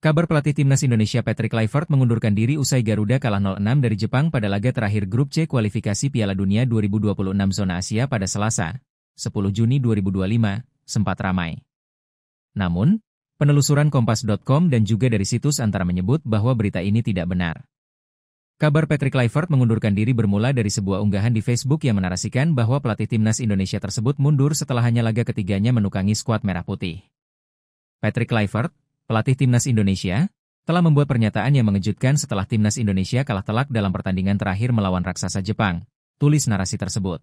Kabar pelatih timnas Indonesia Patrick Kluivert mengundurkan diri usai Garuda kalah 0-6 dari Jepang pada laga terakhir Grup C kualifikasi Piala Dunia 2026 zona Asia pada Selasa, 10 Juni 2025, sempat ramai. Namun, penelusuran Kompas.com dan juga dari situs Antara menyebut bahwa berita ini tidak benar. Kabar Patrick Kluivert mengundurkan diri bermula dari sebuah unggahan di Facebook yang menarasikan bahwa pelatih timnas Indonesia tersebut mundur setelah hanya laga ketiganya menukangi skuad merah putih. Patrick Kluivert, pelatih timnas Indonesia, telah membuat pernyataan yang mengejutkan setelah timnas Indonesia kalah telak dalam pertandingan terakhir melawan raksasa Jepang, tulis narasi tersebut.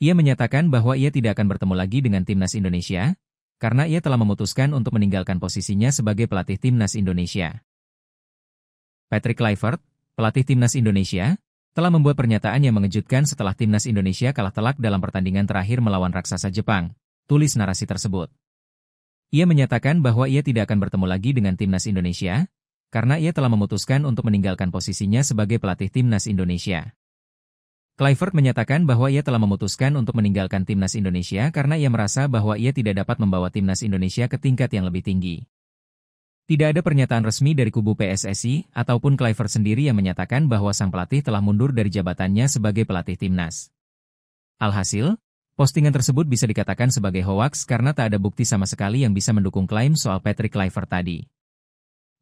Ia menyatakan bahwa ia tidak akan bertemu lagi dengan timnas Indonesia, karena ia telah memutuskan untuk meninggalkan posisinya sebagai pelatih timnas Indonesia. Patrick Kluivert, pelatih timnas Indonesia, telah membuat pernyataan yang mengejutkan setelah timnas Indonesia kalah telak dalam pertandingan terakhir melawan raksasa Jepang, tulis narasi tersebut. Ia menyatakan bahwa ia tidak akan bertemu lagi dengan timnas Indonesia, karena ia telah memutuskan untuk meninggalkan posisinya sebagai pelatih timnas Indonesia. Kluivert menyatakan bahwa ia telah memutuskan untuk meninggalkan timnas Indonesia karena ia merasa bahwa ia tidak dapat membawa timnas Indonesia ke tingkat yang lebih tinggi. Tidak ada pernyataan resmi dari kubu PSSI ataupun Kluivert sendiri yang menyatakan bahwa sang pelatih telah mundur dari jabatannya sebagai pelatih timnas. Alhasil, postingan tersebut bisa dikatakan sebagai hoaks karena tak ada bukti sama sekali yang bisa mendukung klaim soal Patrick Kluivert tadi.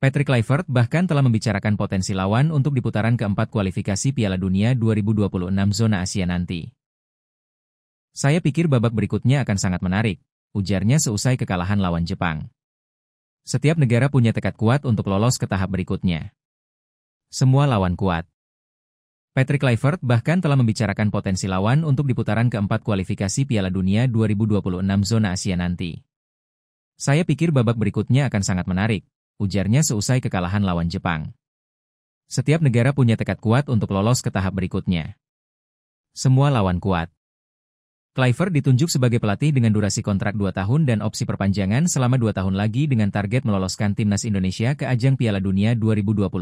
Patrick Kluivert bahkan telah membicarakan potensi lawan untuk di putaran keempat kualifikasi Piala Dunia 2026 zona Asia nanti. Saya pikir babak berikutnya akan sangat menarik, ujarnya seusai kekalahan lawan Jepang. Setiap negara punya tekad kuat untuk lolos ke tahap berikutnya. Semua lawan kuat. Patrick Kluivert bahkan telah membicarakan potensi lawan untuk di putaran keempat kualifikasi Piala Dunia 2026 zona Asia nanti. Saya pikir babak berikutnya akan sangat menarik, ujarnya seusai kekalahan lawan Jepang. Setiap negara punya tekad kuat untuk lolos ke tahap berikutnya. Semua lawan kuat. Kluivert ditunjuk sebagai pelatih dengan durasi kontrak 2 tahun dan opsi perpanjangan selama 2 tahun lagi dengan target meloloskan timnas Indonesia ke ajang Piala Dunia 2026.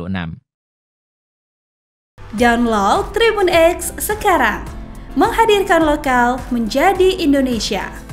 Download Tribun X sekarang, menghadirkan lokal menjadi Indonesia.